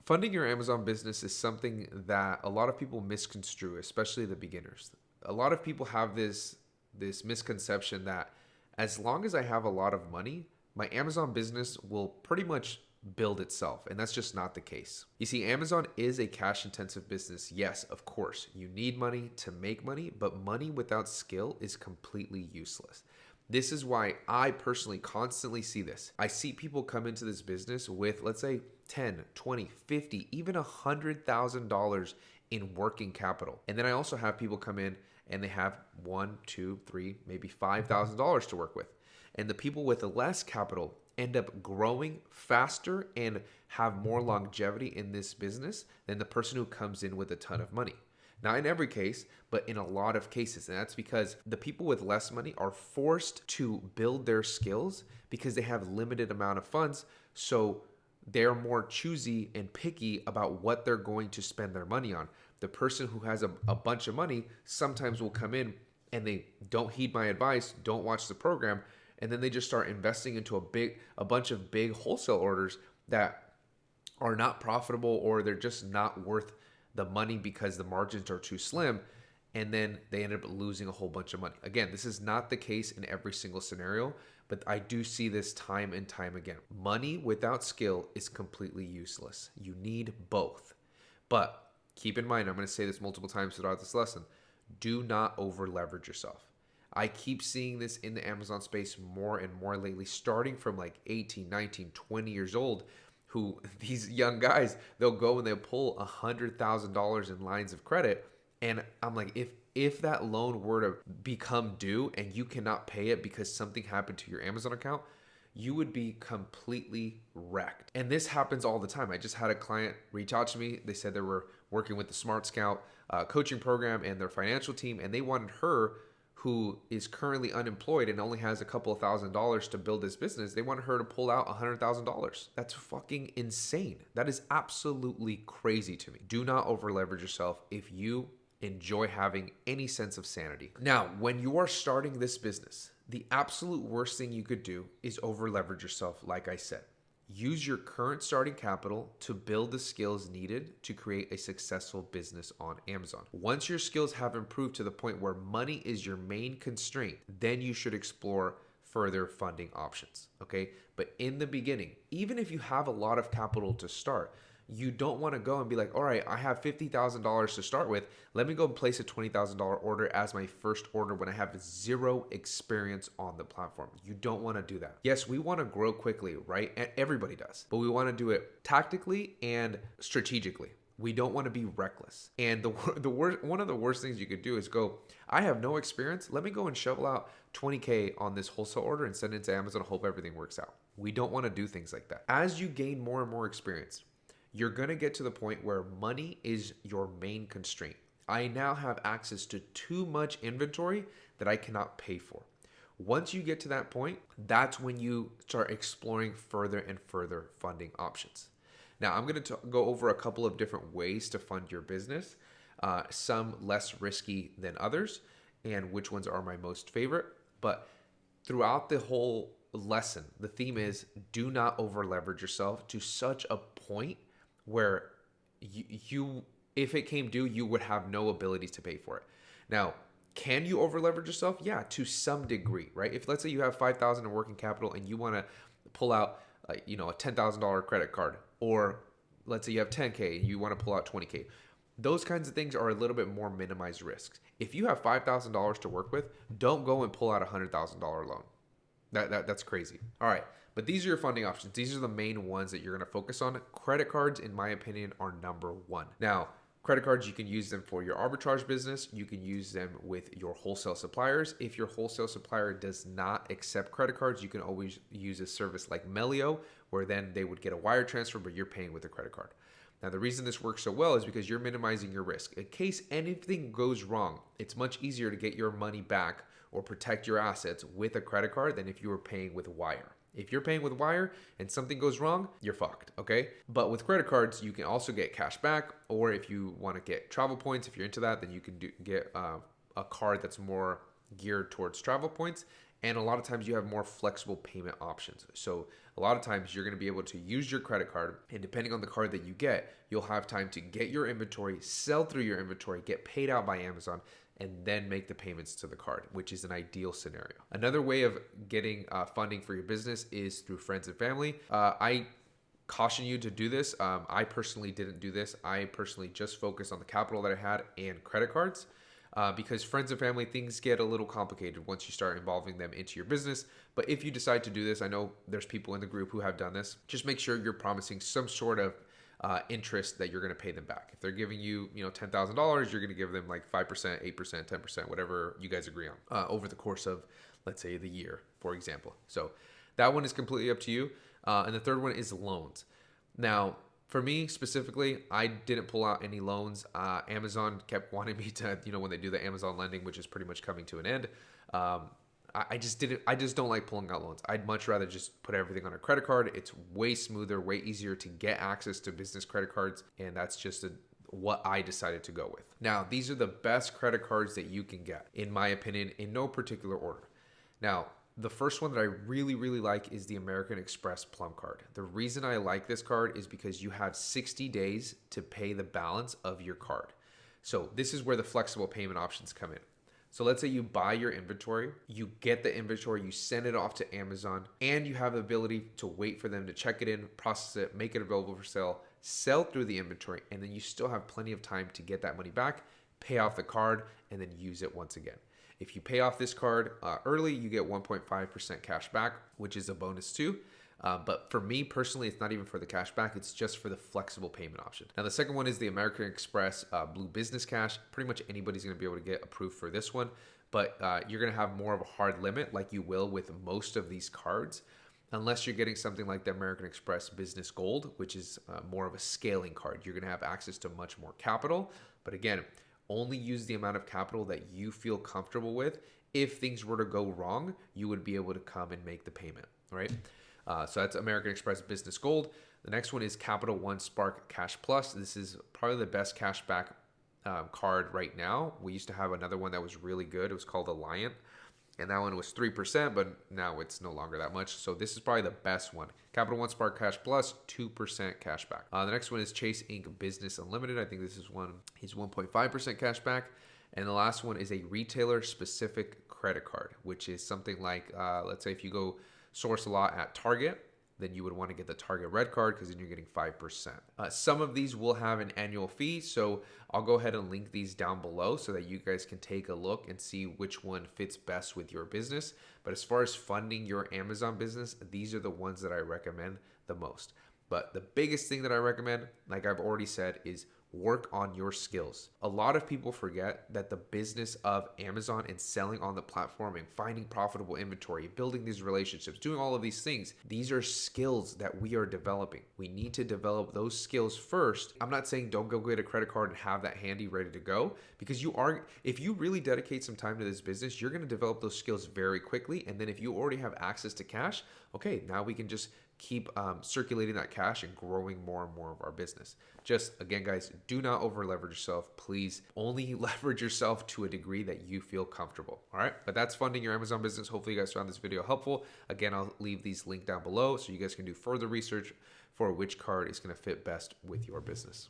Funding your Amazon business is something that a lot of people misconstrue, especially the beginners. A lot of people have this misconception that as long as I have a lot of money, my Amazon business will pretty much build itself. And that's just not the case. You see, Amazon is a cash intensive business. Yes, of course, you need money to make money, but money without skill is completely useless. This is why I personally constantly see this. I see people come into this business with, let's say, 10, 20, 50, even $100,000 in working capital. And then I also have people come in and they have one, two, three, maybe $5,000 to work with. And the people with less capital end up growing faster and have more longevity in this business than the person who comes in with a ton of money. Not in every case, but in a lot of cases. And that's because the people with less money are forced to build their skills because they have limited amount of funds. So they're more choosy and picky about what they're going to spend their money on. The person who has a bunch of money sometimes will come in and they don't heed my advice, don't watch the program, and then they just start investing into a bunch of big wholesale orders that are not profitable, or they're just not worth the money because the margins are too slim, and then they end up losing a whole bunch of money. Again, this is not the case in every single scenario, but I do see this time and time again. Money without skill is completely useless. You need both. But keep in mind, I'm going to say this multiple times throughout this lesson, do not over leverage yourself. I keep seeing this in the Amazon space more and more lately, starting from like 18, 19, 20 years old, who these young guys, they'll go and they'll pull $100,000 in lines of credit. And I'm like, if that loan were to become due and you cannot pay it because something happened to your Amazon account, you would be completely wrecked. And this happens all the time. I just had a client reach out to me. They said they were working with the Smart Scout coaching program and their financial team, and they wanted her, who is currently unemployed and only has a couple of $1,000s to build this business, they wanted her to pull out $100,000. That's fucking insane. That is absolutely crazy to me. Do not over leverage yourself if you enjoy having any sense of sanity. Now, when you are starting this business, the absolute worst thing you could do is over leverage yourself, like I said. Use your current starting capital to build the skills needed to create a successful business on Amazon. Once your skills have improved to the point where money is your main constraint, then you should explore further funding options, okay? But in the beginning, even if you have a lot of capital to start, you don't want to go and be like, all right, I have $50,000 to start with. Let me go and place a $20,000 order as my first order when I have zero experience on the platform. You don't want to do that. Yes, we want to grow quickly, right? And everybody does, but we want to do it tactically and strategically. We don't want to be reckless. And one of the worst things you could do is go, I have no experience. Let me go and shovel out 20K on this wholesale order and send it to Amazon. Hope everything works out. We don't want to do things like that. As you gain more and more experience, you're going to get to the point where money is your main constraint. I now have access to too much inventory that I cannot pay for. Once you get to that point, that's when you start exploring further and further funding options. Now, I'm going to go over a couple of different ways to fund your business, some less risky than others, and which ones are my most favorite. But throughout the whole lesson, the theme is do not over leverage yourself to such a point where you, if it came due, you would have no ability to pay for it. Now, can you over leverage yourself? Yeah, to some degree, right? If let's say you have $5,000 in working capital and you want to pull out, a $10,000 credit card, or let's say you have 10K and you want to pull out 20K. Those kinds of things are a little bit more minimized risks. If you have $5,000 to work with, don't go and pull out a $100,000 loan. That's crazy. All right. But these are your funding options. These are the main ones that you're going to focus on. Credit cards, in my opinion, are number one. Now, credit cards, you can use them for your arbitrage business. You can use them with your wholesale suppliers. If your wholesale supplier does not accept credit cards, you can always use a service like Melio, where then they would get a wire transfer, but you're paying with a credit card. Now, the reason this works so well is because you're minimizing your risk. In case anything goes wrong, it's much easier to get your money back or protect your assets with a credit card than if you were paying with wire. If you're paying with wire and something goes wrong, you're fucked, okay? But with credit cards, you can also get cash back, or if you want to get travel points, if you're into that, then you can get a card that's more geared towards travel points, And a lot of times you have more flexible payment options. So a lot of times you're going to be able to use your credit card, and depending on the card that you get, you'll have time to get your inventory, sell through your inventory, get paid out by Amazon, and then make the payments to the card, which is an ideal scenario. Another way of getting funding for your business is through friends and family. I caution you to do this. I personally didn't do this. I personally just focused on the capital that I had and credit cards. Because friends and family, things get a little complicated once you start involving them into your business. But if you decide to do this, I know there's people in the group who have done this. Just make sure you're promising some sort of interest that you're going to pay them back. If they're giving you, $10,000, you're going to give them like 5%, 8%, 10%, whatever you guys agree on over the course of, let's say, the year, for example. So that one is completely up to you. And the third one is loans. Now, for me specifically, I didn't pull out any loans. Amazon kept wanting me to, when they do the Amazon lending, which is pretty much coming to an end. I just don't like pulling out loans. I'd much rather just put everything on a credit card. It's way smoother, way easier to get access to business credit cards. And that's just what I decided to go with. Now, these are the best credit cards that you can get, in my opinion, in no particular order. Now, the first one that I really, really like is the American Express Plum Card. The reason I like this card is because you have 60 days to pay the balance of your card. So this is where the flexible payment options come in. So let's say you buy your inventory, you get the inventory, you send it off to Amazon, and you have the ability to wait for them to check it in, process it, make it available for sale, sell through the inventory, and then you still have plenty of time to get that money back, pay off the card, and then use it once again. If you pay off this card early, you get 1.5% cash back, which is a bonus too. But for me personally, it's not even for the cash back. It's just for the flexible payment option. Now, the second one is the American Express Blue Business Cash. Pretty much anybody's going to be able to get approved for this one, but you're going to have more of a hard limit like you will with most of these cards, unless you're getting something like the American Express Business Gold, which is more of a scaling card. You're going to have access to much more capital. But again, only use the amount of capital that you feel comfortable with. If things were to go wrong, you would be able to come and make the payment, right? So that's American Express Business Gold. The next one is Capital One Spark Cash Plus. This is probably the best cashback card right now. We used to have another one that was really good. It was called Alliant, and that one was 3%, but now it's no longer that much. So this is probably the best one. Capital One Spark Cash Plus, 2% cash back. The next one is Chase Inc. Business Unlimited. I think this is 1.5% cash back. And the last one is a retailer specific credit card, which is something like, let's say if you go source a lot at Target, then you would want to get the Target Red Card because then you're getting 5%. Some of these will have an annual fee, so I'll go ahead and link these down below so that you guys can take a look and see which one fits best with your business. But as far as funding your Amazon business, these are the ones that I recommend the most. But the biggest thing that I recommend, like I've already said, is work on your skills. A lot of people forget that the business of Amazon and selling on the platform and finding profitable inventory, building these relationships, doing all of these things, these are skills that we are developing. We need to develop those skills first. I'm not saying don't go get a credit card and have that handy ready to go, because if you really dedicate some time to this business, you're going to develop those skills very quickly. And then if you already have access to cash, okay, now we can just keep circulating that cash and growing more and more of our business. Just again, guys, do not over leverage yourself. Please only leverage yourself to a degree that you feel comfortable. All right. But that's funding your Amazon business. Hopefully you guys found this video helpful. Again, I'll leave these linked down below so you guys can do further research for which card is going to fit best with your business.